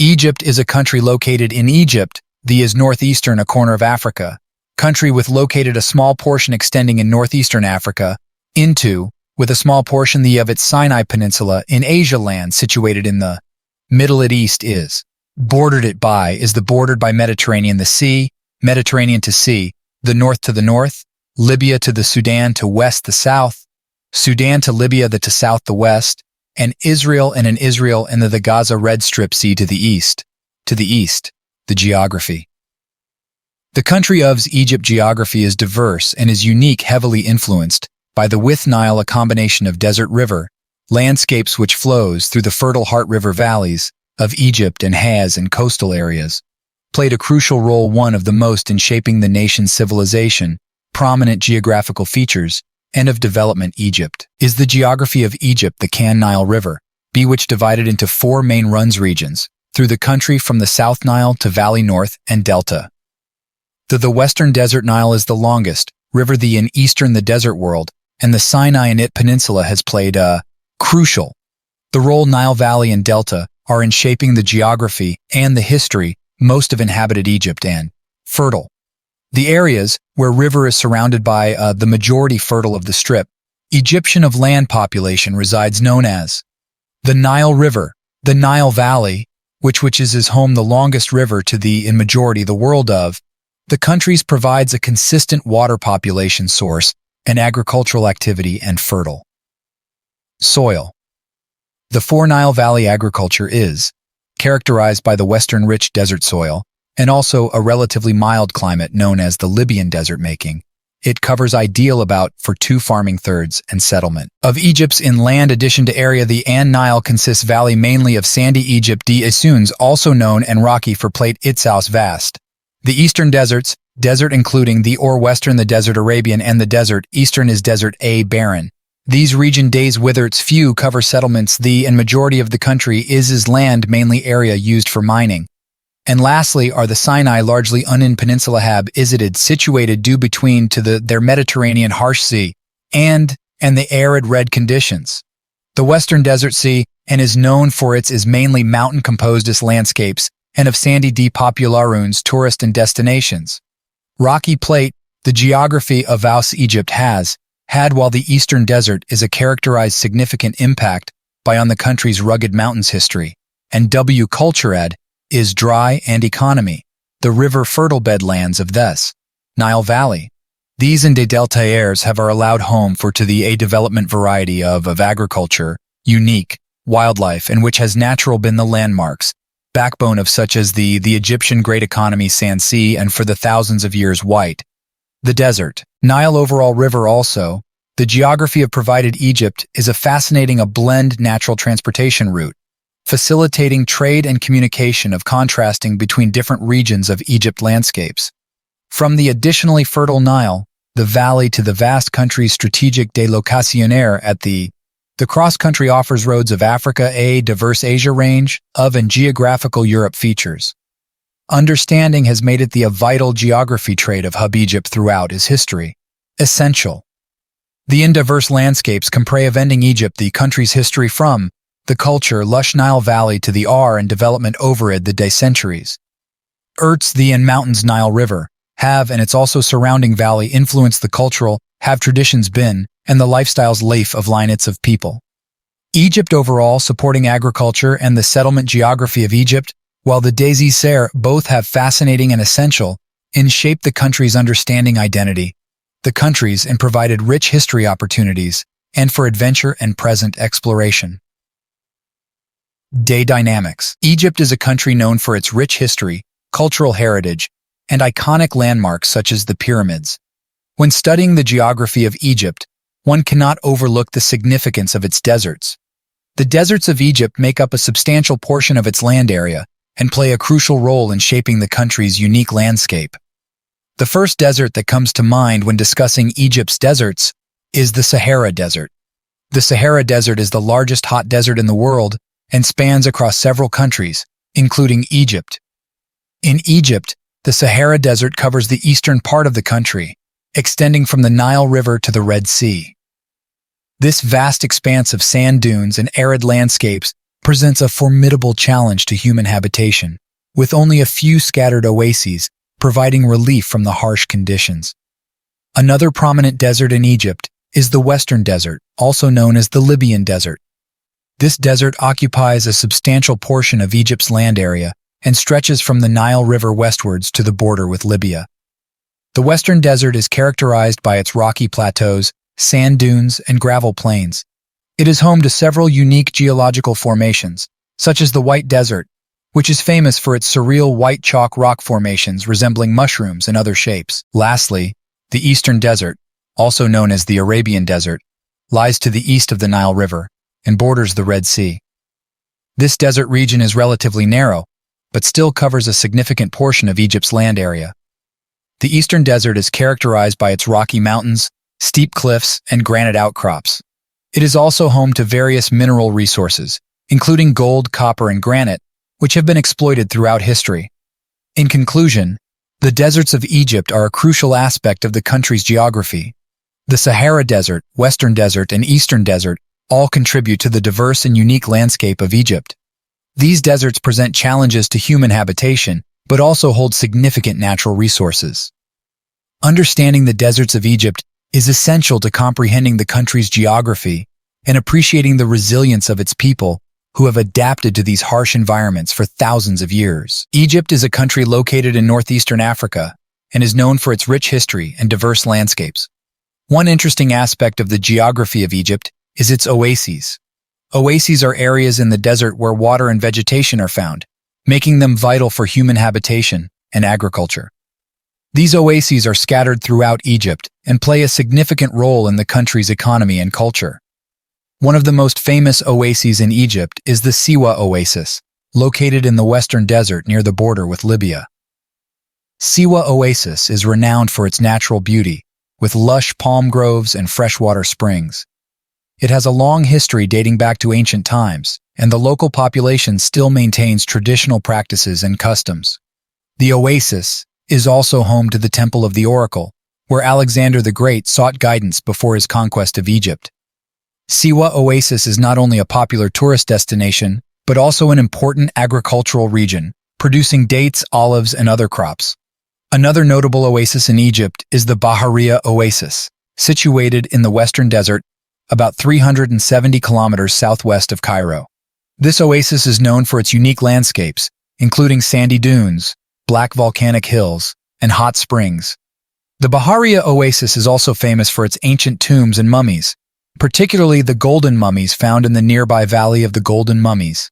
Egypt is a country located in Egypt, the is northeastern a corner of Africa, country with located a small portion extending in northeastern Africa, with a small portion the of its Sinai Peninsula in Asia land situated in the middle at east is. Bordered it by is the bordered by Mediterranean the sea, Mediterranean to sea, the north to the north, Libya to the Sudan to west the south, Sudan to Libya the to south the west, and Israel and an Israel and the Gaza Red Strip Sea to the east. The geography. The country of Egypt geography is diverse and is unique, heavily influenced by the with Nile, a combination of desert river, landscapes which flows through the fertile Heart River valleys of Egypt and has in coastal areas, played a crucial role, one of the most in shaping the nation's civilization, prominent geographical features, and of development. Egypt is the geography of Egypt, the Nile River, which divided into four main runs regions, through the country from the South Nile to Valley North and Delta. The Western Desert Nile is the longest river in eastern the desert world, and the Sinai and it Peninsula has played a crucial the role. Nile Valley and Delta are in shaping the geography and the history most of inhabited Egypt and fertile. The areas where river is surrounded by the majority fertile of the strip Egyptian of land population resides, known as the Nile River, the Nile Valley, which is home the longest river to the in majority the world of the countries, provides a consistent water population source and agricultural activity and fertile soil. The four Nile Valley agriculture is characterized by the western rich desert soil and also a relatively mild climate known as the Libyan desert, making it covers ideal about for two farming thirds and settlement of Egypt's inland addition to area. The Nile consists valley mainly of sandy Egypt Asuns, also known and rocky for plate Itsaus vast. The eastern desert including the western the desert Arabian and the desert eastern is desert A barren. These region days whither its few cover settlements. The and majority of the country is land mainly area used for mining. And lastly are the Sinai, largely unin peninsula isited situated due between to their Mediterranean harsh sea and the arid red conditions. The Western Desert Sea and is known for its is mainly mountain composed landscapes and of sandy popularuns tourist and destinations. Rocky plate, the geography of Egypt has had, while the Eastern Desert is a characterized significant impact by on the country's rugged mountains history, and culture is dry and economy, the river fertile bedlands of this Nile Valley. These and delta airs have allowed home for to the a development variety of agriculture, unique, wildlife, and which has natural been the landmarks, backbone of such as the Egyptian great economy sand sea and for the thousands of years white. The desert, Nile overall river also, the geography of provided Egypt is a fascinating blend natural transportation route, facilitating trade and communication of contrasting between different regions of Egypt landscapes. From the additionally fertile Nile, the valley to the vast country's strategic délocationnaire at the cross-country offers roads of Africa, a diverse Asia range of and geographical Europe features. Understanding has made it the vital geography trait of hub Egypt throughout its history. Essential. The in diverse landscapes compray of ending Egypt the country's history from the culture lush Nile Valley to the and development over it the day centuries. The and mountains Nile River have and its also surrounding valley influenced the cultural, have traditions been, and the lifestyles life of lineage of people. Egypt overall supporting agriculture and the settlement geography of Egypt, while the Daisy Ser both have fascinating and essential in shape the country's understanding identity, the countries and provided rich history opportunities, and for adventure and present exploration. Day dynamics. Egypt is a country known for its rich history, cultural heritage, and iconic landmarks such as the pyramids. When studying the geography of Egypt, one cannot overlook the significance of its deserts. The deserts of Egypt make up a substantial portion of its land area and play a crucial role in shaping the country's unique landscape. The first desert that comes to mind when discussing Egypt's deserts is the Sahara Desert. The Sahara Desert is the largest hot desert in the world and spans across several countries, including Egypt. In Egypt, the Sahara Desert covers the eastern part of the country, extending from the Nile River to the Red Sea. This vast expanse of sand dunes and arid landscapes presents a formidable challenge to human habitation, with only a few scattered oases providing relief from the harsh conditions. Another prominent desert in Egypt is the Western Desert, also known as the Libyan Desert. This desert occupies a substantial portion of Egypt's land area and stretches from the Nile River westwards to the border with Libya. The Western Desert is characterized by its rocky plateaus, sand dunes, and gravel plains. It is home to several unique geological formations, such as the White Desert, which is famous for its surreal white chalk rock formations resembling mushrooms and other shapes. Lastly, the Eastern Desert, also known as the Arabian Desert, lies to the east of the Nile River and borders the Red Sea. This desert region is relatively narrow, but still covers a significant portion of Egypt's land area. The Eastern Desert is characterized by its rocky mountains, steep cliffs, and granite outcrops. It is also home to various mineral resources, including gold, copper, and granite, which have been exploited throughout history. In conclusion, the deserts of Egypt are a crucial aspect of the country's geography. The Sahara Desert, Western Desert, and Eastern Desert all contribute to the diverse and unique landscape of Egypt. These deserts present challenges to human habitation, but also hold significant natural resources. Understanding the deserts of Egypt is essential to comprehending the country's geography and appreciating the resilience of its people who have adapted to these harsh environments for thousands of years. Egypt is a country located in northeastern Africa and is known for its rich history and diverse landscapes. One interesting aspect of the geography of Egypt is its oases. Oases are areas in the desert where water and vegetation are found, making them vital for human habitation and agriculture. These oases are scattered throughout Egypt and play a significant role in the country's economy and culture. One of the most famous oases in Egypt is the Siwa Oasis, located in the Western Desert near the border with Libya. Siwa Oasis is renowned for its natural beauty, with lush palm groves and freshwater springs. It has a long history dating back to ancient times, and the local population still maintains traditional practices and customs. The oasis is also home to the Temple of the Oracle, where Alexander the Great sought guidance before his conquest of Egypt. Siwa Oasis is not only a popular tourist destination, but also an important agricultural region, producing dates, olives, and other crops. Another notable oasis in Egypt is the Bahariya Oasis, situated in the Western Desert, about 370 kilometers southwest of Cairo. This oasis is known for its unique landscapes, including sandy dunes, black volcanic hills, and hot springs. The Bahariya Oasis is also famous for its ancient tombs and mummies, particularly the golden mummies found in the nearby Valley of the Golden Mummies.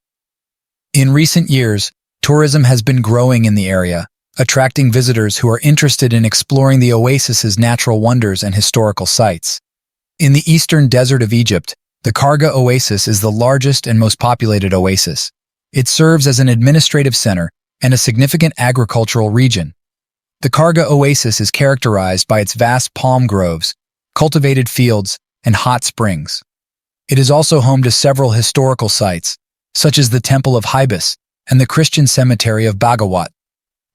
In recent years, tourism has been growing in the area, attracting visitors who are interested in exploring the oasis's natural wonders and historical sites. In the eastern desert of Egypt, the Karga Oasis is the largest and most populated oasis. It serves as an administrative center and a significant agricultural region. The Karga Oasis is characterized by its vast palm groves, cultivated fields, and hot springs. It is also home to several historical sites, such as the Temple of Hybis and the Christian cemetery of Bagawat.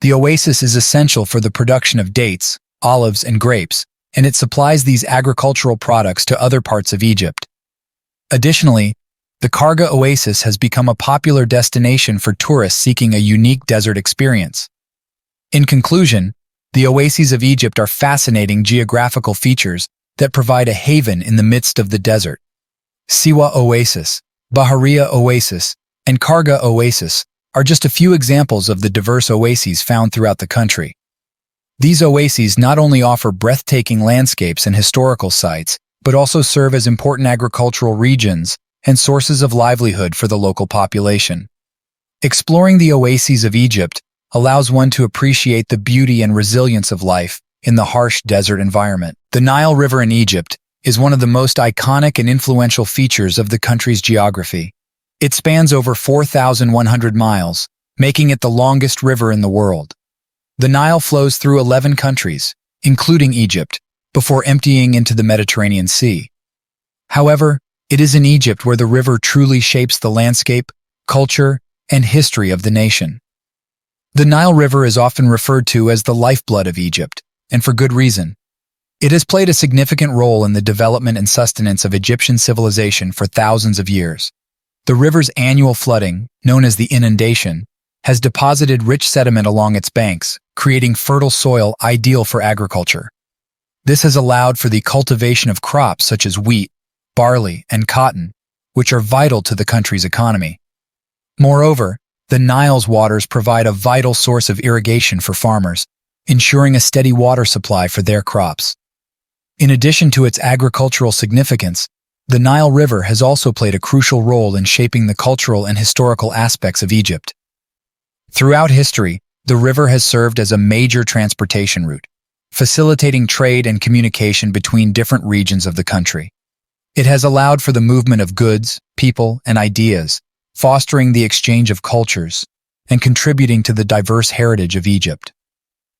The oasis is essential for the production of dates, olives, and grapes, and it supplies these agricultural products to other parts of Egypt. Additionally, the Karga Oasis has become a popular destination for tourists seeking a unique desert experience. In conclusion, the oases of Egypt are fascinating geographical features that provide a haven in the midst of the desert. Siwa Oasis, Bahariya Oasis, and Karga Oasis are just a few examples of the diverse oases found throughout the country. These oases not only offer breathtaking landscapes and historical sites, but also serve as important agricultural regions and sources of livelihood for the local population. Exploring the oases of Egypt allows one to appreciate the beauty and resilience of life in the harsh desert environment. The Nile River in Egypt is one of the most iconic and influential features of the country's geography. It spans over 4,100 miles, making it the longest river in the world. The Nile flows through 11 countries, including Egypt, before emptying into the Mediterranean Sea. However, it is in Egypt where the river truly shapes the landscape, culture, and history of the nation. The Nile River is often referred to as the lifeblood of Egypt, and for good reason. It has played a significant role in the development and sustenance of Egyptian civilization for thousands of years. The river's annual flooding, known as the inundation, has deposited rich sediment along its banks, creating fertile soil ideal for agriculture. This has allowed for the cultivation of crops such as wheat, barley, and cotton, which are vital to the country's economy. Moreover, the Nile's waters provide a vital source of irrigation for farmers, ensuring a steady water supply for their crops. In addition to its agricultural significance, the Nile River has also played a crucial role in shaping the cultural and historical aspects of Egypt. Throughout history, the river has served as a major transportation route, facilitating trade and communication between different regions of the country. It has allowed for the movement of goods, people, and ideas, fostering the exchange of cultures and contributing to the diverse heritage of Egypt.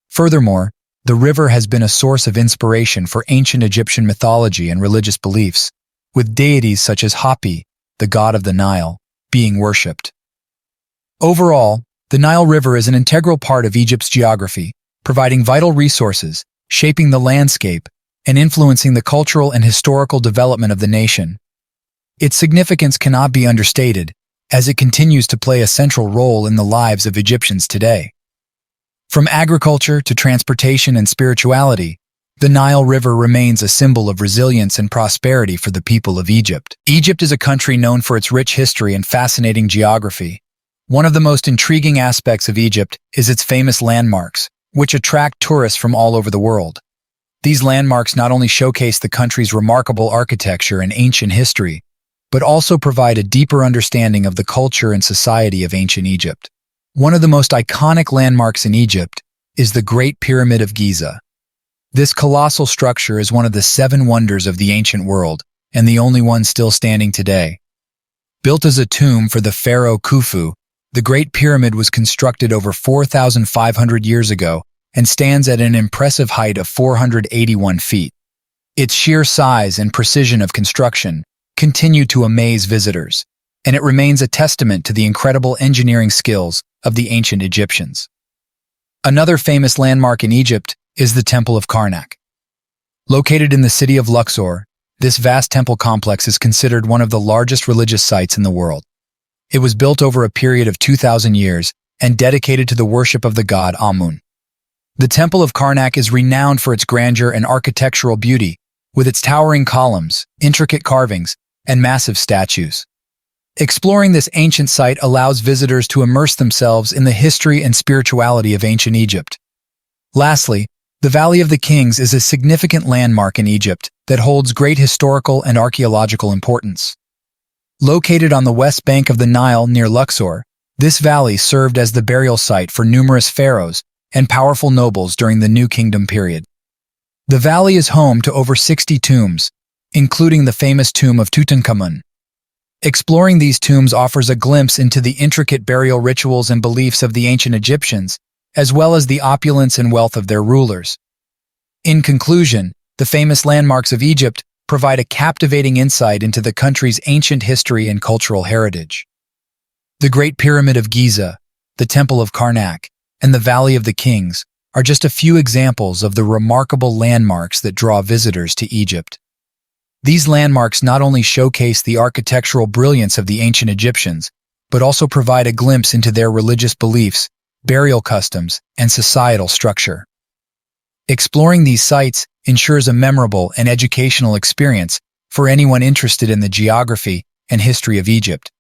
Furthermore, the river has been a source of inspiration for ancient Egyptian mythology and religious beliefs, with deities such as Hapi, the god of the Nile, being worshipped. Overall, the Nile River is an integral part of Egypt's geography, providing vital resources, shaping the landscape, and influencing the cultural and historical development of the nation. Its significance cannot be understated, as it continues to play a central role in the lives of Egyptians today. From agriculture to transportation and spirituality, the Nile River remains a symbol of resilience and prosperity for the people of Egypt. Egypt is a country known for its rich history and fascinating geography. One of the most intriguing aspects of Egypt is its famous landmarks, which attract tourists from all over the world. These landmarks not only showcase the country's remarkable architecture and ancient history, but also provide a deeper understanding of the culture and society of ancient Egypt. One of the most iconic landmarks in Egypt is the Great Pyramid of Giza. This colossal structure is one of the 7 wonders of the ancient world, and the only one still standing today. Built as a tomb for the Pharaoh Khufu, the Great Pyramid was constructed over 4,500 years ago and stands at an impressive height of 481 feet. Its sheer size and precision of construction continue to amaze visitors, and it remains a testament to the incredible engineering skills of the ancient Egyptians. Another famous landmark in Egypt is the Temple of Karnak. Located in the city of Luxor, this vast temple complex is considered one of the largest religious sites in the world. It was built over a period of 2,000 years and dedicated to the worship of the god Amun. The Temple of Karnak is renowned for its grandeur and architectural beauty, with its towering columns, intricate carvings, and massive statues. Exploring this ancient site allows visitors to immerse themselves in the history and spirituality of ancient Egypt. Lastly, the Valley of the Kings is a significant landmark in Egypt that holds great historical and archaeological importance. Located on the west bank of the Nile near Luxor, this valley served as the burial site for numerous pharaohs and powerful nobles during the New Kingdom period. The valley is home to over 60 tombs, including the famous tomb of Tutankhamun. Exploring these tombs offers a glimpse into the intricate burial rituals and beliefs of the ancient Egyptians, as well as the opulence and wealth of their rulers. In conclusion, the famous landmarks of Egypt provide a captivating insight into the country's ancient history and cultural heritage. The Great Pyramid of Giza, the Temple of Karnak, and the Valley of the Kings are just a few examples of the remarkable landmarks that draw visitors to Egypt. These landmarks not only showcase the architectural brilliance of the ancient Egyptians, but also provide a glimpse into their religious beliefs, burial customs, and societal structure. Exploring these sites ensures a memorable and educational experience for anyone interested in the geography and history of Egypt.